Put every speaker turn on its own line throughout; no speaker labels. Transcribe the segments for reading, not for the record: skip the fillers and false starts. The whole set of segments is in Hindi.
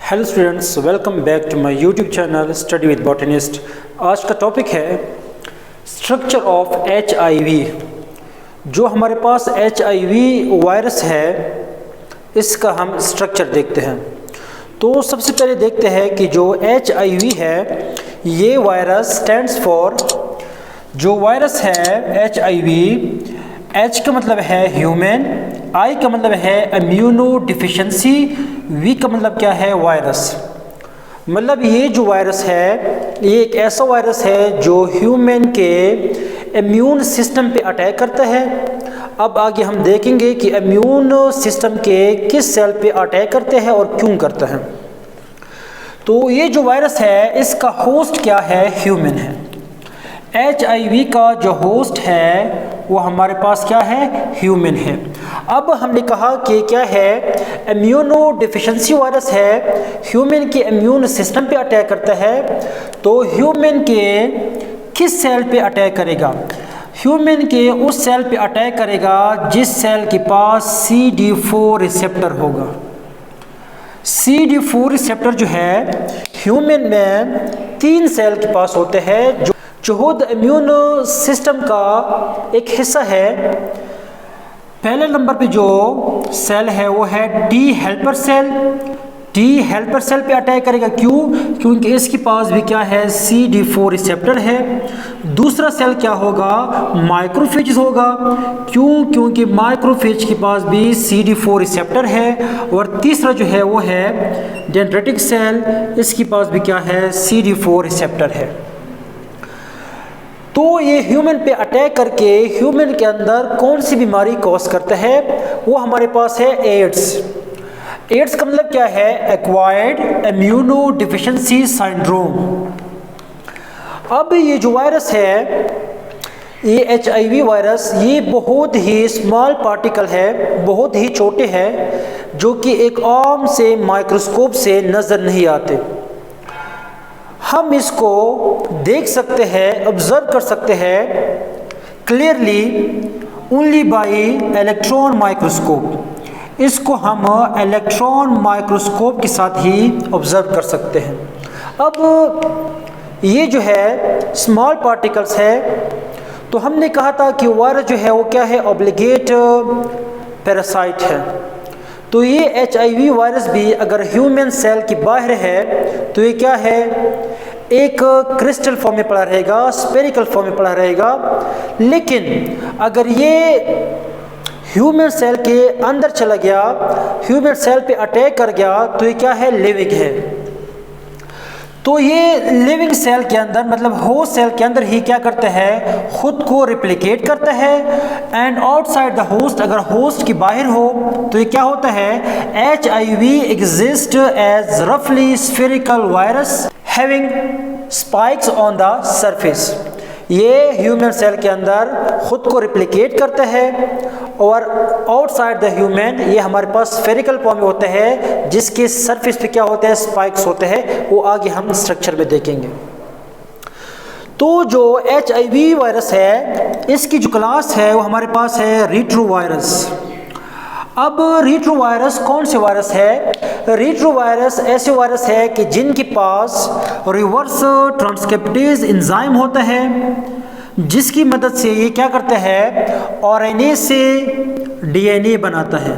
Hello students, welcome back to my YouTube channel study with botanist. आज का टॉपिक है स्ट्रक्चर ऑफ HIV। जो हमारे पास HIV वायरस है, इसका हम स्ट्रक्चर देखते हैं। तो सबसे पहले देखते हैं कि जो HIV है, ये वायरस स्टैंड्स फॉर, जो वायरस है HIV, H का मतलब है ह्यूमन, I का मतलब है इम्यूनो डिफिशिएंसी, V का मतलब क्या है, वायरस। मतलब ये जो वायरस है, ये एक ऐसा वायरस है जो ह्यूमन के इम्यून सिस्टम पे अटैक करता है। अब आगे हम देखेंगे कि इम्यून सिस्टम के किस सेल पे अटैक करते हैं और क्यों करता है। तो ये जो वायरस है, इसका होस्ट क्या है, ह्यूमन है। HIV का जो होस्ट है वो हमारे पास क्या है, ह्यूमन है। अब हमने कहा कि क्या है, इम्यूनो डिफिशिएंसी वायरस है, ह्यूमन के इम्यून सिस्टम पे अटैक करता है। तो ह्यूमन के किस सेल पे अटैक करेगा? ह्यूमन के उस सेल पे अटैक करेगा जिस सेल के पास CD4 रिसेप्टर होगा। CD4 रिसेप्टर जो है ह्यूमन में 3 सेल के पास होते हैं, जो खुद इम्यून सिस्टम का एक हिस्सा है। पहले नंबर पे जो सेल है वो है T helper cell. T helper cell पे अटैक करेगा, क्यों? क्योंकि इसके पास भी क्या है, CD4 रिसेप्टर है। दूसरा सेल क्या होगा, माइक्रोफेज होगा, क्यों? क्योंकि माइक्रोफेज के पास भी CD4 रिसेप्टर है। और तीसरा जो है वो है डेंड्रिटिक सेल, इसके पास भी क्या है, CD4 रिसेप्टर है। तो ये ह्यूमन पे अटैक करके ह्यूमन के अंदर कौन सी बीमारी कॉज करता है, वो हमारे पास है एड्स। एड्स का मतलब क्या है, एक्वायर्ड इम्यूनो डिफिशिएंसी सिंड्रोम। अब ये जो वायरस है, ये HIV वायरस, ये बहुत ही स्मॉल पार्टिकल है, बहुत ही छोटे हैं, जो कि एक आम से माइक्रोस्कोप से नज़र नहीं आते। हम इसको देख सकते हैं, ऑब्जर्व कर सकते हैं clearly only by electron microscope. इसको हम इलेक्ट्रॉन माइक्रोस्कोप के साथ ही ऑब्जर्व कर सकते हैं। अब ये जो है स्मॉल पार्टिकल्स है, तो हमने कहा था कि वायरस जो है वो क्या है, ऑब्लिगेट पैरासाइट है। तो ये HIV वायरस भी अगर ह्यूमन सेल के बाहर है तो ये क्या है, एक क्रिस्टल फॉर्म में पड़ा रहेगा, स्फेरिकल फॉर्म में पड़ा रहेगा। लेकिन अगर ये ह्यूमन सेल के अंदर चला गया, ह्यूमन सेल पे अटैक कर गया, तो ये क्या है, लिविंग है। तो ये लिविंग सेल के अंदर, मतलब होस्ट सेल के अंदर ही क्या करता है, खुद को रिप्लिकेट करता है। एंड आउटसाइड द होस्ट, अगर होस्ट के बाहर हो तो ये क्या होता है, HIV एग्जिस्ट एज रफली spherical virus having spikes on the surface. ये ह्यूमन सेल के अंदर खुद को रिप्लिकेट करता है और आउटसाइड द ह्यूमन ये हमारे पास स्फेरिकल फॉर्म में होते हैं, जिसके सरफेस पे क्या होते हैं, स्पाइक्स होते हैं। वो आगे हम स्ट्रक्चर में देखेंगे। तो जो HIV वायरस है, इसकी जो क्लास है वो हमारे पास है रेट्रोवायरस। अब रेट्रोवायरस कौन से वायरस है? रेट्रोवायरस ऐसे वायरस है कि जिनके पास रिवर्स ट्रांसक्रिप्टेज एंजाइम होता है, जिसकी मदद से ये क्या करता है, RNA से DNA बनाता है।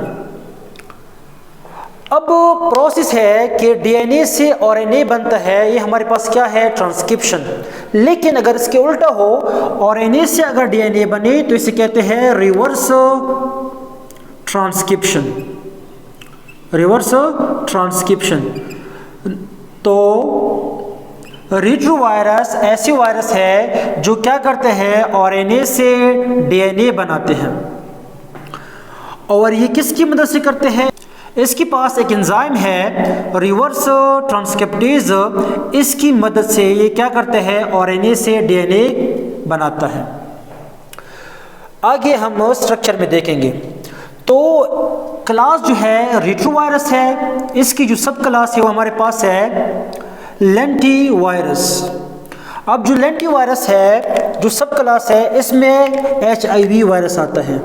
अब प्रोसेस है कि DNA से RNA बनता है, ये हमारे पास क्या है, ट्रांसक्रिप्शन। लेकिन अगर इसके उल्टा हो, RNA से अगर DNA बने तो इसे कहते हैं रिवर्स ट्रांसक्रिप्शन। Reverse transcription. तो रेट्रोवायरस ऐसे वायरस है जो क्या करते हैं, RNA से DNA बनाते हैं। और ये किसकी मदद से करते हैं? इसके पास एक एंजाइम है रिवर्स ट्रांसक्रिप्टेज, इसकी मदद से ये क्या करते हैं, RNA से DNA बनाता है। आगे हम स्ट्रक्चर में देखेंगे। तो क्लास जो है रेट्रोवायरस है, इसकी जो सब क्लास है वो हमारे पास है लेंटिवायरस। अब जो लेंटिवायरस है, जो सब क्लास है, इसमें HIV वायरस आता है।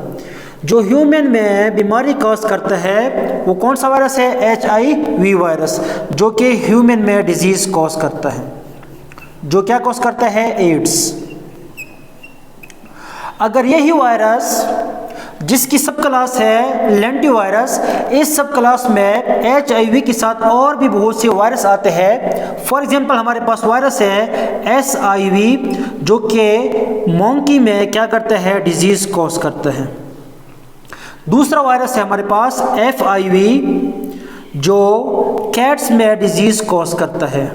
जो ह्यूमन में बीमारी कॉज करता है वो कौन सा वायरस है? HIV वायरस, जो कि ह्यूमन में डिजीज़ कॉज करता है। जो क्या कॉज करता है? एड्स। अगर यही वायरस जिसकी सब क्लास है लेंटिवायरस, इस सब क्लास में HIV के साथ और भी बहुत से वायरस आते हैं। फॉर एग्जांपल हमारे पास वायरस है SIV, जो कि मंकी में क्या करता है? डिजीज़ कॉज करता है। दूसरा वायरस है हमारे पास FIV, जो कैट्स में डिजीज़ कॉज करता है।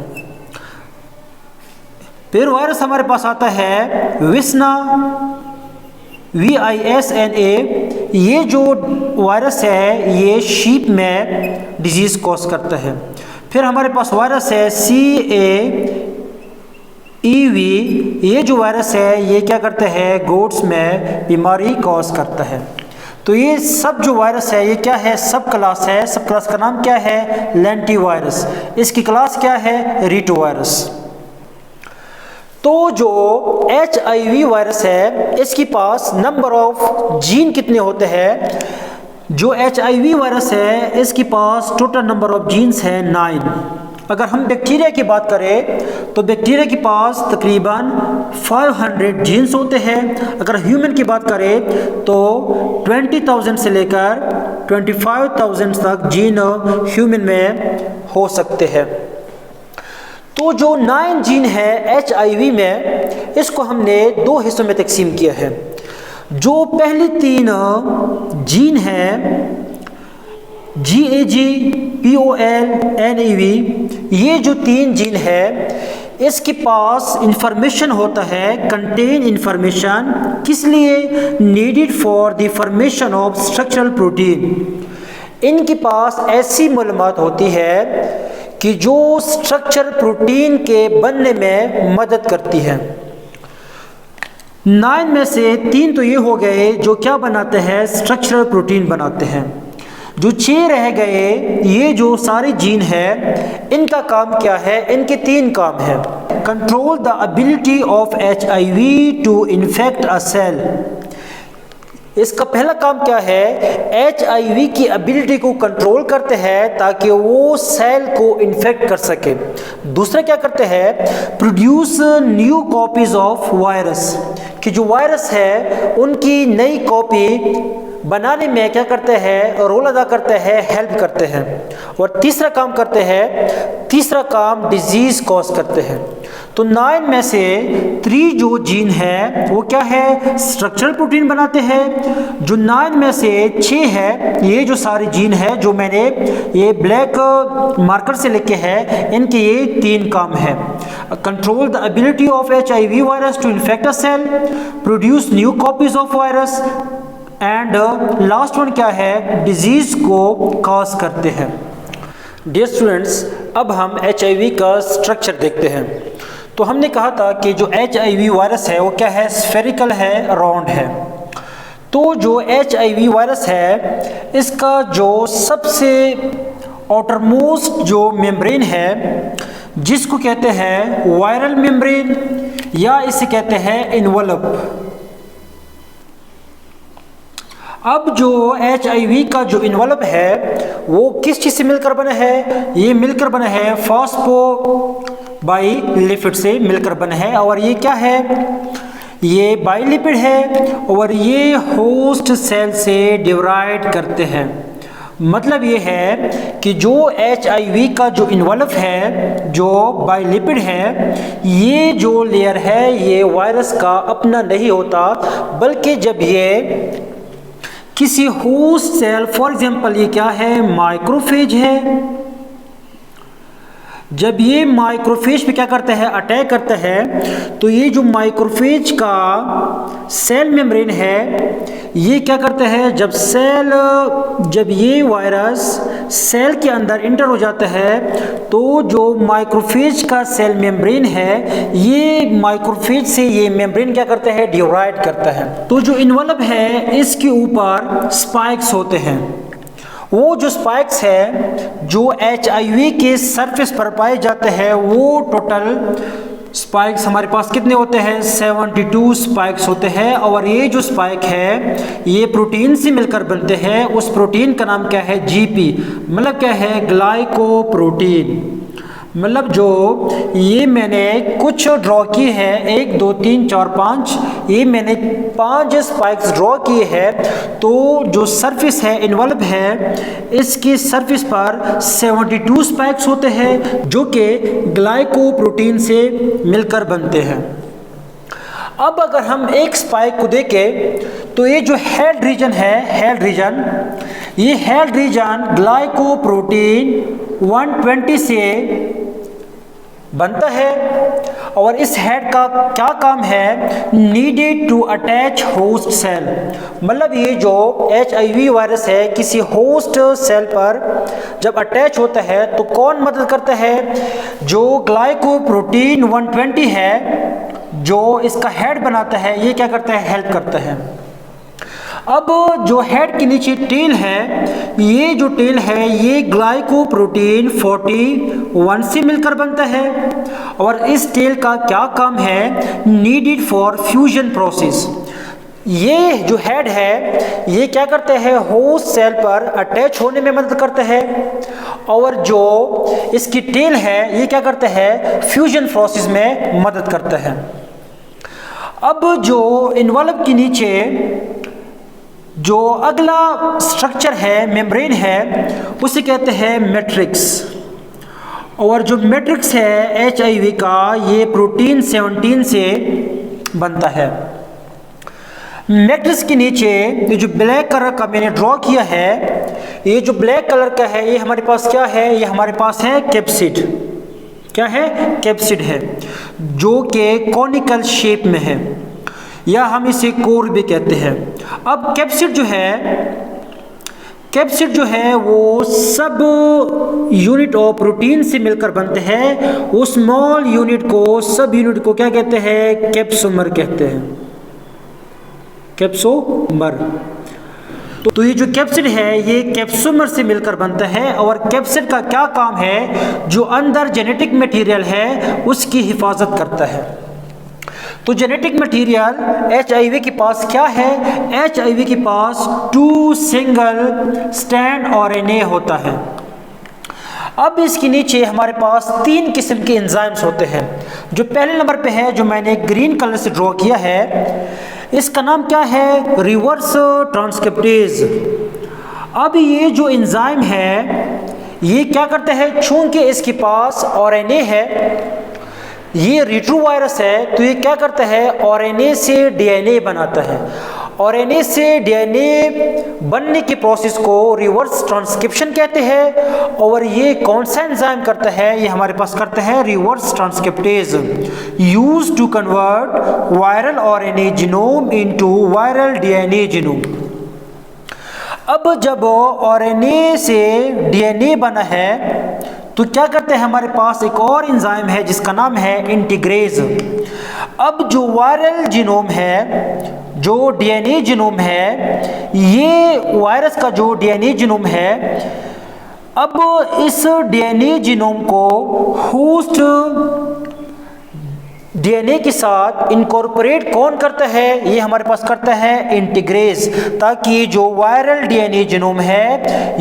फिर वायरस हमारे पास आता है विस्ना, VISNA, ये जो वायरस है ये शीप में डिजीज़ कॉज करता है। फिर हमारे पास वायरस है CAEV, ये जो वायरस है ये क्या करता है? गोट्स में बीमारी कॉज करता है। तो ये सब जो वायरस है ये क्या है? सब क्लास है। सब क्लास का नाम क्या है? लेंटिवायरस। इसकी क्लास क्या है? रीटोवायरस। तो जो HIV वायरस है इसके पास नंबर ऑफ जीन कितने होते हैं? जो HIV वायरस है इसके पास टोटल नंबर ऑफ जीन्स है 9। अगर हम बैक्टीरिया की बात करें तो बैक्टीरिया के पास तकरीबन 500 जीन्स होते हैं। अगर ह्यूमन की बात करें तो 20,000 से लेकर 25,000 तक जीन ह्यूमन में हो सकते हैं। तो जो 9 जीन है HIV में, इसको हमने 2 हिस्सों में तकसीम किया है। जो पहली 3 जीन है GAG, POL, NAV, ये जो 3 जीन है इसके पास इंफॉर्मेशन होता है, कंटेन इंफॉर्मेशन, किस लिए? Needed for the formation of structural protein. इनके पास ऐसी मालूमात होती है कि जो स्ट्रक्चर प्रोटीन के बनने में मदद करती है। 9 में से 3 तो ये हो गए जो क्या बनाते हैं? स्ट्रक्चरल प्रोटीन बनाते हैं। जो 6 रह गए, ये जो सारे जीन है इनका काम क्या है? इनके 3 काम है। Control the ability of HIV to infect a cell. इसका पहला काम क्या है? HIV की एबिलिटी को कंट्रोल करते हैं ताकि वो सेल को इन्फेक्ट कर सके। दूसरा क्या करते हैं? Produce new copies of virus, कि जो वायरस है उनकी नई कॉपी बनाने में क्या करते हैं? रोल अदा करते हैं, हेल्प करते हैं। और तीसरा काम करते हैं, तीसरा काम डिजीज कॉज करते हैं। तो 9 में से 3 जो जीन है वो क्या है? स्ट्रक्चरल प्रोटीन बनाते हैं। जो 9 में से 6 है, ये जो सारे जीन है जो मैंने ये ब्लैक मार्कर से लिखे हैं, इनके ये 3 काम है। Control the ability of HIV virus to infect a cell, produce new copies of virus, and last one क्या है? डिजीज को कॉज करते हैं। डियर स्टूडेंट्स, अब हम HIV का स्ट्रक्चर देखते हैं। तो हमने कहा था कि जो HIV वायरस है वो क्या है? स्फेरिकल है, राउंड है। तो जो HIV वायरस है इसका जो सबसे आउटरमोस्ट जो मेम्ब्रेन है जिसको कहते हैं वायरल मेम्ब्रेन, या इसे कहते हैं इन्वलप। अब जो HIV का जो इन्वलप है वो किस चीज़ से मिलकर बना है? ये मिलकर बना है फॉस्फोबाइलिपिड से मिलकर बना है। और ये क्या है? ये बाइलिपिड है और ये होस्ट सेल से डिवाइड करते हैं। मतलब ये है कि जो HIV का जो इन्वलप है, जो बाइलिपिड है, ये जो लेयर है ये वायरस का अपना नहीं होता, बल्कि जब ये किसी होस्ट सेल, फॉर एग्जांपल ये क्या है? माइक्रोफेज है। जब ये माइक्रोफेज पे क्या करता है? अटैक करता है, तो ये जो माइक्रोफेज का सेल मेम्ब्रेन है ये क्या करता है? जब ये वायरस सेल के अंदर इंटर हो जाता है तो जो माइक्रोफेज का सेल मेम्ब्रेन है ये माइक्रोफेज से ये मेम्ब्रेन क्या करता है? डिवाइड करता है। तो जो इन्वलप है इसके ऊपर स्पाइक्स होते हैं। वो जो स्पाइक्स है जो HIV के सरफेस पर पाए जाते हैं वो टोटल स्पाइक्स हमारे पास कितने होते हैं? 72 स्पाइक्स होते हैं। और ये जो स्पाइक है ये प्रोटीन से मिलकर बनते हैं। उस प्रोटीन का नाम क्या है? जीपी। मतलब क्या है? ग्लाइकोप्रोटीन। मतलब जो ये मैंने कुछ ड्रॉ की है, 1 2 3 4 5, ये मैंने 5 स्पाइक्स ड्रॉ किए हैं। तो जो सरफेस है इन्वॉल्व है, इसकी सरफेस पर 72 स्पाइक्स होते हैं जो कि ग्लाइकोप्रोटीन से मिलकर बनते हैं। अब अगर हम एक स्पाइक को देखें तो ये जो हेड रीजन है, ये हेड रीजन ग्लाइकोप्रोटीन 120 से बनता है। और इस हेड का क्या काम है? Needed to attach host cell. मतलब ये जो HIV वायरस है किसी होस्ट सेल पर जब अटैच होता है तो कौन मदद करता है? जो ग्लाइकोप्रोटीन 120 है जो इसका हेड बनाता है, ये क्या करता है? हेल्प करता है। अब जो हेड के नीचे टेल है, ये जो टेल है ये ग्लाइकोप्रोटीन 41 से मिलकर बनता है। और इस टेल का क्या काम है? Needed for fusion process. ये जो हेड है ये क्या करता है? होस्ट सेल पर अटैच होने में मदद करता है। और जो इसकी टेल है ये क्या करता है? फ्यूजन प्रोसेस में मदद करता है। अब जो इन्वॉल्व के नीचे जो अगला स्ट्रक्चर है, मेम्ब्रेन है, उसे कहते हैं मैट्रिक्स। और जो मैट्रिक्स है HIV का ये प्रोटीन 17 से बनता है। मैट्रिक्स के नीचे ये जो ब्लैक कलर का मैंने ड्रॉ किया है, ये जो ब्लैक कलर का है ये हमारे पास क्या है? ये हमारे पास है कैप्सिड। क्या है? कैप्सिड है जो कि कॉनिकल शेप में है, या हम इसे कोर भी कहते हैं। अब कैप्सिड जो है वो सब यूनिट ऑफ प्रोटीन से मिलकर बनते हैं। वो स्मॉल यूनिट को, सब यूनिट को क्या कहते हैं? कैप्सोमर कहते हैं। कैप्सोमर। तो ये जो कैप्सिड है ये कैप्सोमर से मिलकर बनता है। और कैप्सिड का क्या काम है? जो अंदर जेनेटिक मटेरियल है उसकी हिफाजत करता है। तो जेनेटिक मटेरियल HIV के पास क्या है? HIV के पास 2 सिंगल स्टैंड RNA होता है। अब इसके नीचे हमारे पास 3 किस्म के एंजाइम्स होते हैं। जो पहले नंबर पे है, जो मैंने ग्रीन कलर से ड्रॉ किया है, इसका नाम क्या है? Reverse transcriptase. अब ये जो एंजाइम है ये क्या करता है? चूंकि इसके पास RNA है, ये रेट्रोवायरस है, तो ये क्या करता है? RNA से DNA बनाता है। RNA से DNA बनने के प्रोसेस को रिवर्स ट्रांसक्रिप्शन कहते हैं। और ये कौन सा एंजाइम करता है? ये हमारे पास करता है reverse transcriptase, use to convert viral RNA genome into viral DNA genome. अब जब RNA से DNA बना है तो क्या करते हैं? हमारे पास एक और एंजाइम है जिसका नाम है इंटीग्रेज। अब जो वायरल जीनोम है, जो DNA जीनोम है, ये वायरस का जो DNA जीनोम है, अब इस DNA जीनोम को होस्ट DNA के साथ इनकॉर्पोरेट कौन करता है? ये हमारे पास करता है इंटीग्रेज, ताकि जो वायरल DNA जीनोम है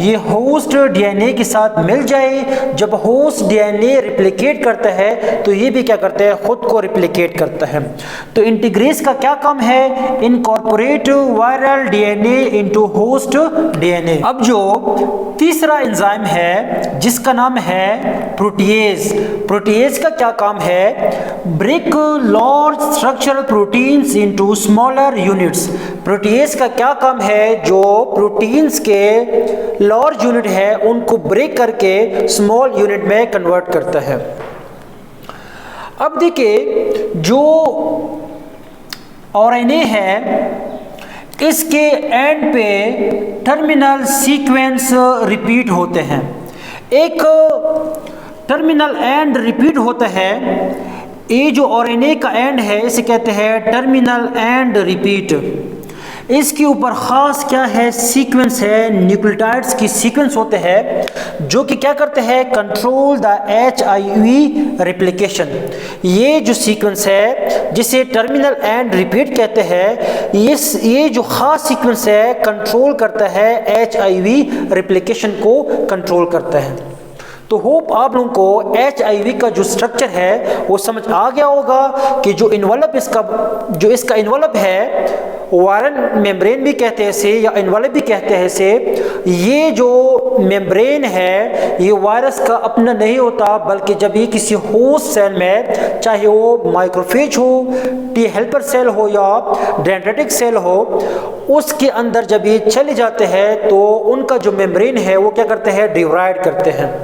ये होस्ट DNA के साथ मिल जाए। जब होस्ट DNA रिप्लिकेट करता है तो ये भी क्या करता है? खुद को रिप्लिकेट करता है। तो इंटीग्रेज का क्या काम है? Incorporate viral DNA into host DNA। अब जो तीसरा एंजाइम है जिसका नाम है प्रोटीएज। प्रोटीएज का क्या काम है? Break large structural proteins into smaller units. Protease का क्या काम है? जो प्रोटीन्स के लार्ज यूनिट है उनको ब्रेक करके स्मॉल यूनिट में कन्वर्ट करता है। अब देखिए जो RNA है इसके एंड पे टर्मिनल सीक्वेंस रिपीट होते हैं। एक टर्मिनल एंड रिपीट होता है। ये जो RNA का एंड है इसे कहते हैं टर्मिनल एंड रिपीट। इसके ऊपर ख़ास क्या है? सीक्वेंस है, न्यूक्लियोटाइड्स की सीक्वेंस होते हैं जो कि क्या करते हैं? Control the HIV replication. ये जो सीक्वेंस है जिसे टर्मिनल एंड रिपीट कहते हैं, ये जो ख़ास सीक्वेंस है कंट्रोल करता है HIV रेप्लिकेशन को कंट्रोल करता है। तो होप आप लोगों को HIV का जो स्ट्रक्चर है वो समझ आ गया होगा कि जो इसका इन्वॉल्व है वायरल मेम्ब्रेन भी कहते हैं इसे, या इन्वॉल्व भी कहते हैं इसे। ये जो मेम्ब्रेन है ये वायरस का अपना नहीं होता, बल्कि जब ये किसी होस्ट सेल में, चाहे वो माइक्रोफेज हो, टी हेल्पर सेल हो या डेंड्राइटिक सेल हो, उसके अंदर जब ये चले जाते हैं तो उनका जो मेम्ब्रेन है वो क्या करते हैं, डिवाइड करते हैं।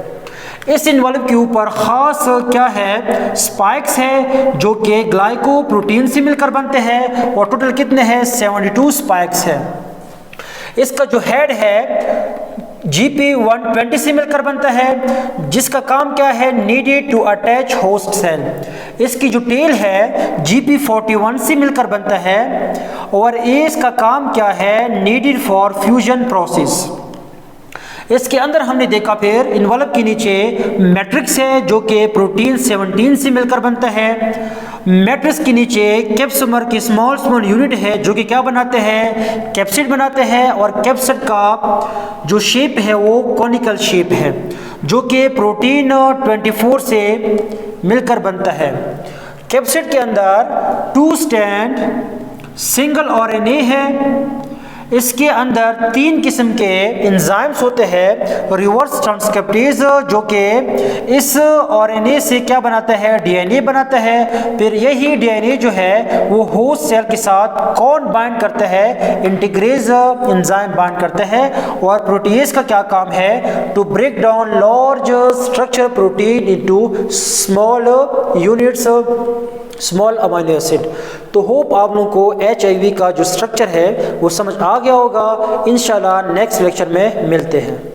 इस इन्वॉल्व के ऊपर ख़ास क्या है, स्पाइक्स है जो कि ग्लाइकोप्रोटीन से मिलकर बनते हैं, और टोटल कितने हैं, 72 स्पाइक्स है। इसका जो हेड है GP120 से मिलकर बनता है, जिसका काम क्या है, needed to attach host cell. इसकी जो टेल है GP41 से मिलकर बनता है, और इसका काम क्या है, नीडेड फॉर फ्यूजन प्रोसेस। इसके अंदर हमने देखा फिर इन्वॉल्व के नीचे मैट्रिक्स है जो कि प्रोटीन 17 से मिलकर बनता है। मैट्रिक्स के नीचे कैप्सोमर की स्मॉल यूनिट है जो कि क्या बनाते हैं, कैप्सिड बनाते हैं, और कैप्सिड का जो शेप है वो कॉनिकल शेप है जो कि प्रोटीन 24 से मिलकर बनता है। कैप्सिड के अंदर 2 स्टैंड सिंगल RNA है। इसके अंदर 3 किस्म के एंजाइम्स होते हैं, रिवर्स ट्रांसक्रिप्टेज जो कि इस RNA से क्या बनाता है, DNA बनाता है। फिर यही DNA जो है वो होस्ट सेल के साथ कौन बाइंड करता है, इंटीग्रेज एंजाइम बाइंड करता है। और प्रोटीएज का क्या काम है, to break down large structure protein into small units, small amino acid. तो होप आप लोगों को HIV का जो स्ट्रक्चर है वो समझ आ गया होगा। इंशाल्लाह नेक्स्ट लेक्चर में मिलते हैं।